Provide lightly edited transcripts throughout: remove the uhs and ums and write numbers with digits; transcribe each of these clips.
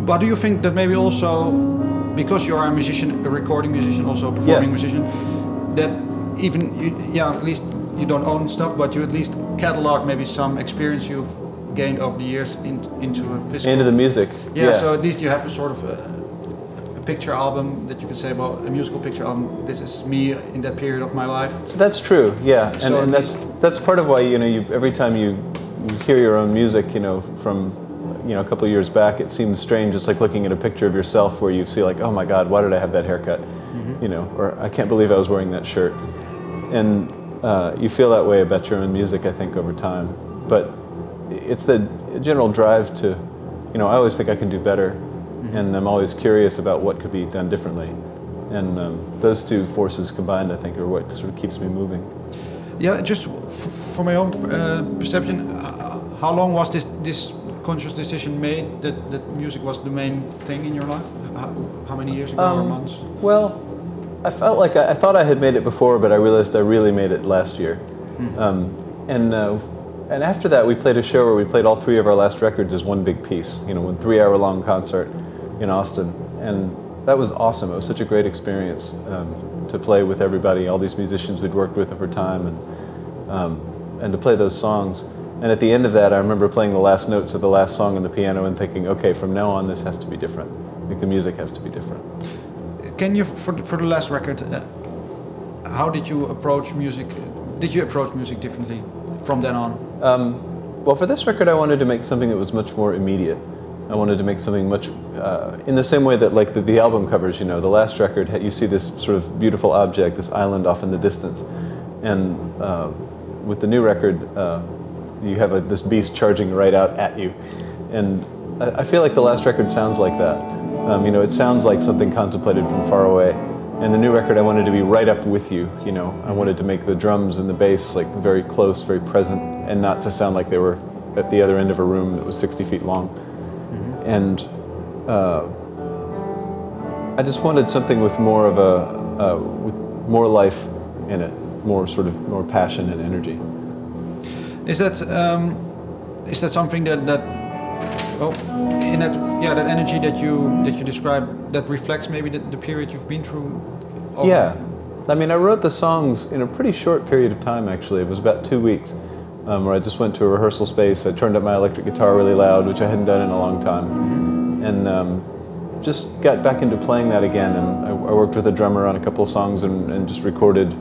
But do you think that maybe also, because you are a musician, a recording musician, also a performing musician, that even, at least you don't own stuff, but you at least catalog maybe some experience you've gained over the years into a physical... Into the music. Yeah, so at least you have a sort of a picture album that you can say, well, a musical picture album, this is me in that period of my life. That's true, yeah. So and that's part of why, every time you hear your own music, from a couple of years back, it seems strange. It's like looking at a picture of yourself where you see like, oh my God, why did I have that haircut? Or I can't believe I was wearing that shirt. And you feel that way about your own music, I think, over time. But it's the general drive to, I always think I can do better, and I'm always curious about what could be done differently. And those two forces combined, I think, are what sort of keeps me moving. Yeah, just for my own perception, how long was this conscious decision made that music was the main thing in your life? How many years ago or months? Well, I felt like I thought I had made it before, but I realized I really made it last year. And after that, we played a show where we played all 3 of our last records as one big piece, one 3-hour-long concert in Austin. And that was awesome. It was such a great experience to play with everybody, all these musicians we'd worked with over time, and to play those songs. And at the end of that, I remember playing the last notes of the last song on the piano and thinking, okay, from now on, this has to be different. I think the music has to be different. Can you, for the last record, how did you approach music? Did you approach music differently from then on? Well, for this record, I wanted to make something that was much more immediate. I wanted to make something much, in the same way that like the album covers, the last record, you see this sort of beautiful object, this island off in the distance. And with the new record, you have this beast charging right out at you. And I feel like the last record sounds like that. It sounds like something contemplated from far away. And the new record, I wanted to be right up with you, I wanted to make the drums and the bass like very close, very present, and not to sound like they were at the other end of a room that was 60 feet long. And I just wanted something with more of with more life in it, more passion and energy. Is that something that that energy that you describe, that reflects maybe the period you've been through? Yeah, I mean, I wrote the songs in a pretty short period of time. Actually, it was about 2 weeks, where I just went to a rehearsal space. I turned up my electric guitar really loud, which I hadn't done in a long time, and just got back into playing that again. And I worked with a drummer on a couple of songs and just recorded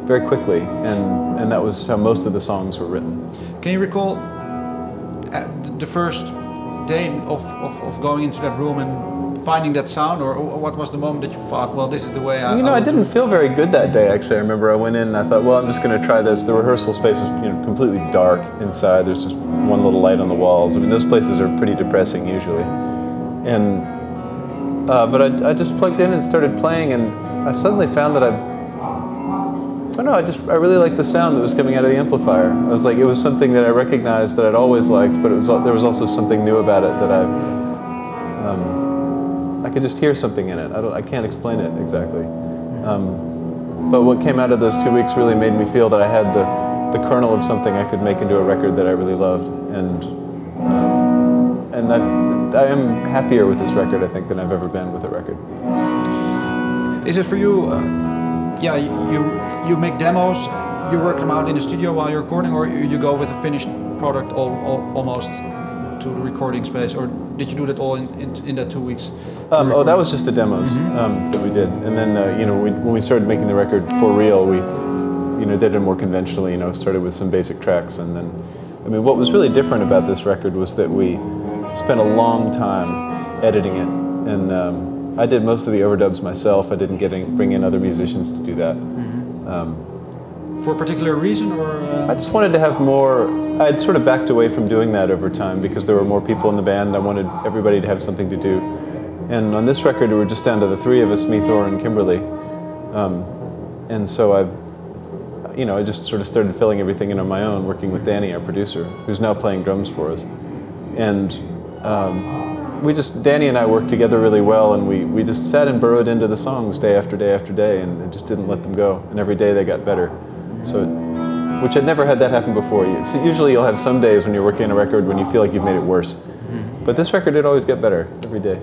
very quickly, and that was how most of the songs were written. Can you recall the first day of going into that room and finding that sound, or what was the moment that you thought, well, this is the way I didn't feel very good that day, actually. I remember I went in and I thought, well, I'm just going to try this. The rehearsal space is completely dark inside. There's just one little light on the walls. I mean, those places are pretty depressing usually. And but I just plugged in and started playing, and I suddenly found that I really liked the sound that was coming out of the amplifier. I was like, it was something that I recognized that I'd always liked, but there was also something new about it that I could just hear something in it. I can't explain it exactly. But what came out of those 2 weeks really made me feel that I had the kernel of something I could make into a record that I really loved, and that I am happier with this record, I think, than I've ever been with a record. Is it for you? You make demos, you work them out in the studio while you're recording, or you go with a finished product almost to the recording space, or did you do that all in that 2 weeks? That was just the demos that we did, and then when we started making the record for real, we did it more conventionally. Started with some basic tracks, and then what was really different about this record was that we spent a long time editing it, and I did most of the overdubs myself. I didn't bring in other musicians to do that. For a particular reason, or? I just wanted to have more. I'd sort of backed away from doing that over time because there were more people in the band. I wanted everybody to have something to do. And on this record, we were just down to the 3 of us, me, Thor, and Kimberly. And so I just sort of started filling everything in on my own, working with Danny, our producer, who's now playing drums for us. And Danny and I worked together really well, and we just sat and burrowed into the songs day after day after day, and just didn't let them go. And every day they got better. So, which I'd never had that happen before. Usually you'll have some days when you're working on a record when you feel like you've made it worse. But this record did always get better every day.